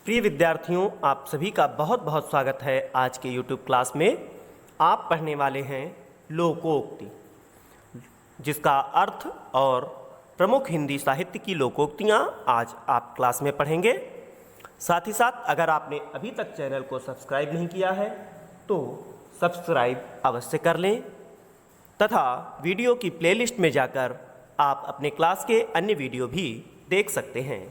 प्रिय विद्यार्थियों, आप सभी का बहुत बहुत स्वागत है आज के YouTube क्लास में। आप पढ़ने वाले हैं लोकोक्ति, जिसका अर्थ और प्रमुख हिंदी साहित्य की लोकोक्तियाँ आज आप क्लास में पढ़ेंगे। साथ ही साथ अगर आपने अभी तक चैनल को सब्सक्राइब नहीं किया है तो सब्सक्राइब अवश्य कर लें तथा वीडियो की प्लेलिस्ट में जाकर आप अपने क्लास के अन्य वीडियो भी देख सकते हैं।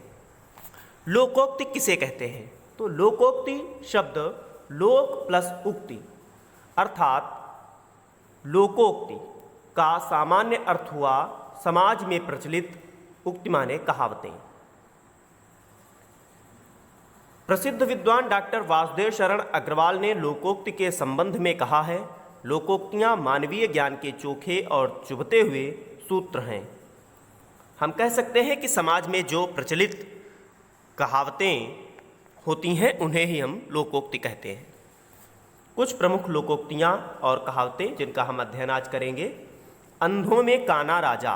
लोकोक्ति किसे कहते हैं? तो लोकोक्ति शब्द लोक प्लस उक्ति अर्थात लोकोक्ति का सामान्य अर्थ हुआ समाज में प्रचलित उक्ति माने कहावतें। प्रसिद्ध विद्वान डॉक्टर वासुदेव शरण अग्रवाल ने लोकोक्ति के संबंध में कहा है, लोकोक्तियां मानवीय ज्ञान के चोखे और चुभते हुए सूत्र हैं। हम कह सकते हैं कि समाज में जो प्रचलित कहावतें होती हैं उन्हें ही हम लोकोक्ति कहते हैं। कुछ प्रमुख लोकोक्तियाँ और कहावतें जिनका हम अध्ययन आज करेंगे। अंधों में काना राजा,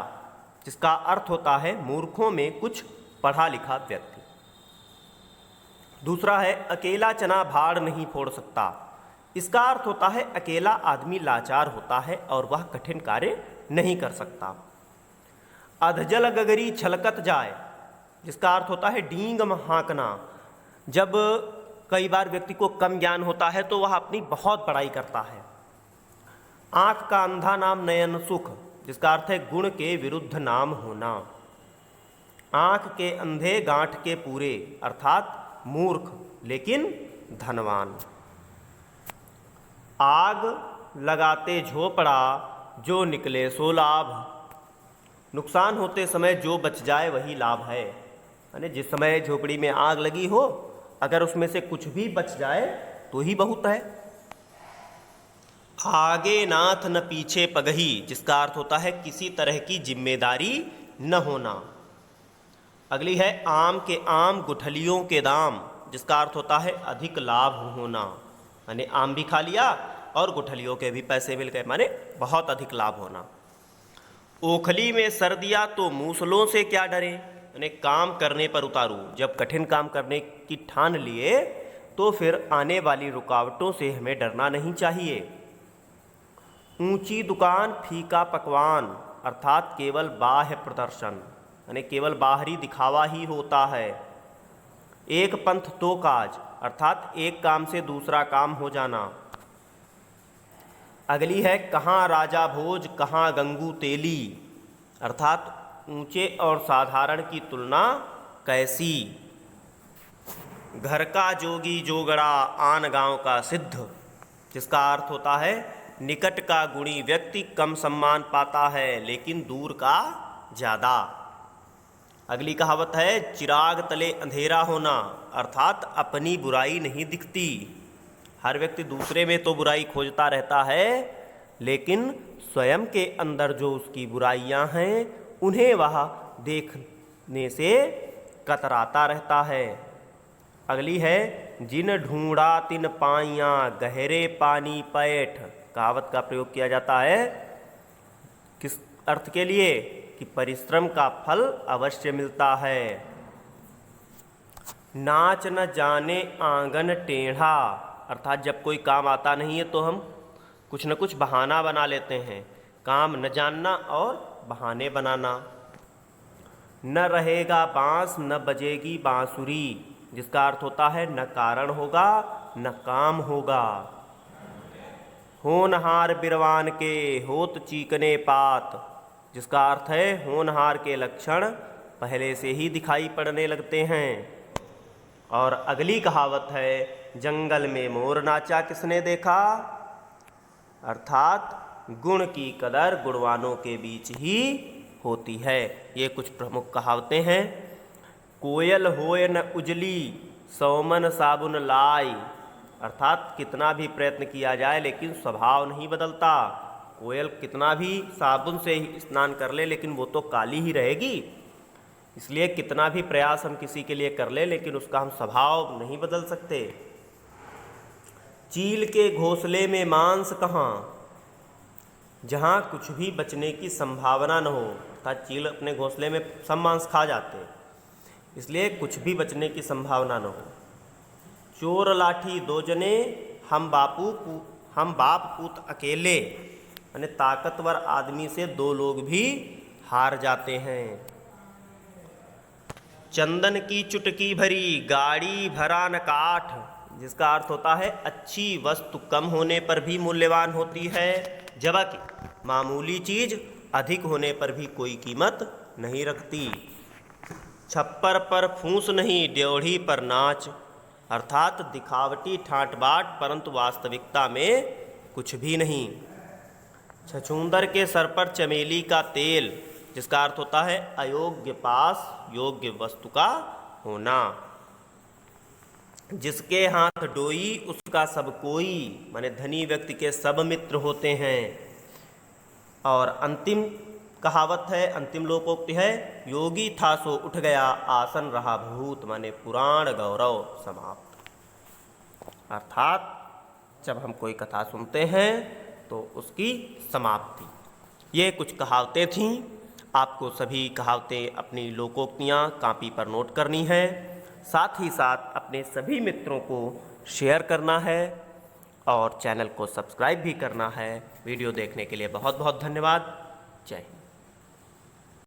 जिसका अर्थ होता है मूर्खों में कुछ पढ़ा लिखा व्यक्ति। दूसरा है अकेला चना भाड़ नहीं फोड़ सकता, इसका अर्थ होता है अकेला आदमी लाचार होता है और वह कठिन कार्य नहीं कर सकता। अधजल गगरी छलकत जाए, जिसका अर्थ होता है डींग हाँकना। जब कई बार व्यक्ति को कम ज्ञान होता है तो वह अपनी बहुत बड़ाई करता है। आँख का अंधा नाम नयन सुख, जिसका अर्थ है गुण के विरुद्ध नाम होना। आँख के अंधे गांठ के पूरे, अर्थात मूर्ख लेकिन धनवान। आग लगाते झोपड़ा, जो निकले सो लाभ, नुकसान होते समय जो बच जाए वही लाभ है। यानी जिस समय झोपड़ी में आग लगी हो, अगर उसमें से कुछ भी बच जाए तो ही बहुत है। आगे नाथ न पीछे पगही, जिसका अर्थ होता है किसी तरह की जिम्मेदारी न होना। अगली है आम के आम गुठलियों के दाम, जिसका अर्थ होता है अधिक लाभ होना। यानी आम भी खा लिया और गुठलियों के भी पैसे मिल गए, माने बहुत अधिक लाभ होना। ओखली में सर्दिया तो मूसलों से क्या डरे, यानी काम करने पर उतारू। जब कठिन काम करने की ठान लिए तो फिर आने वाली रुकावटों से हमें डरना नहीं चाहिए। ऊंची दुकान फीका पकवान, अर्थात केवल बाह्य प्रदर्शन, यानी केवल बाहरी दिखावा ही होता है। एक पंथ दो काज, अर्थात एक काम से दूसरा काम हो जाना। अगली है कहाँ राजा भोज कहाँ गंगू तेली, अर्थात ऊंचे और साधारण की तुलना कैसी। घर का जोगी जोगड़ा आन गांव का सिद्ध, जिसका अर्थ होता है निकट का गुणी व्यक्ति कम सम्मान पाता है लेकिन दूर का ज़्यादा। अगली कहावत है चिराग तले अंधेरा होना, अर्थात अपनी बुराई नहीं दिखती। हर व्यक्ति दूसरे में तो बुराई खोजता रहता है लेकिन स्वयं के अंदर जो उसकी बुराइयां हैं उन्हें वह देखने से कतराता रहता है। अगली है जिन ढूंढा तिन पाइयां गहरे पानी पैठ, कहावत का प्रयोग किया जाता है किस अर्थ के लिए कि परिश्रम का फल अवश्य मिलता है। नाच न जाने आंगन टेढ़ा, अर्थात जब कोई काम आता नहीं है तो हम कुछ न कुछ बहाना बना लेते हैं। काम न जानना और बहाने बनाना। न रहेगा बांस न बजेगी बांसुरी, जिसका अर्थ होता है न कारण होगा न काम होगा। होनहार बिरवान के होत चीकने पात, जिसका अर्थ है होनहार के लक्षण पहले से ही दिखाई पड़ने लगते हैं। और अगली कहावत है जंगल में मोर नाचा किसने देखा, अर्थात गुण की कदर गुणवानों के बीच ही होती है। ये कुछ प्रमुख कहावतें हैं। कोयल होए न उजली सौमन साबुन लाई, अर्थात कितना भी प्रयत्न किया जाए लेकिन स्वभाव नहीं बदलता। कोयल कितना भी साबुन से स्नान कर ले लेकिन वो तो काली ही रहेगी। इसलिए कितना भी प्रयास हम किसी के लिए कर ले लेकिन उसका हम स्वभाव नहीं बदल सकते। चील के घोंसले में मांस कहाँ, जहाँ कुछ भी बचने की संभावना न हो, अर्थात चील अपने घोंसले में सब मांस खा जाते, इसलिए कुछ भी बचने की संभावना न हो। चोर लाठी दो जने, हम बाप पूत अकेले। यानी ताकतवर आदमी से दो लोग भी हार जाते हैं। चंदन की चुटकी भरी, गाड़ी भरा न काठ, जिसका अर्थ होता है अच्छी वस्तु कम होने पर भी मूल्यवान होती है, जबकि मामूली चीज अधिक होने पर भी कोई कीमत नहीं रखती। छप्पर पर फूंस नहीं, ड्योढ़ी पर नाच, अर्थात दिखावटी ठाट बाट परंतु वास्तविकता में कुछ भी नहीं। छछूंदर के सर पर चमेली का तेल, जिसका अर्थ होता है अयोग्य पास योग्य वस्तु का होना। जिसके हाथ डोई उसका सब कोई, माने धनी व्यक्ति के सब मित्र होते हैं। और अंतिम कहावत है, अंतिम लोकोक्ति है, योगी था सो उठ गया, आसन रहा भूत, माने पुराण गौरव समाप्त। अर्थात जब हम कोई कथा सुनते हैं तो उसकी समाप्ति। ये कुछ कहावतें थीं। आपको सभी कहावतें अपनी लोकोक्तियाँ कॉपी पर नोट करनी है, साथ ही साथ अपने सभी मित्रों को शेयर करना है और चैनल को सब्सक्राइब भी करना है। वीडियो देखने के लिए बहुत बहुत धन्यवाद। जय हिंद।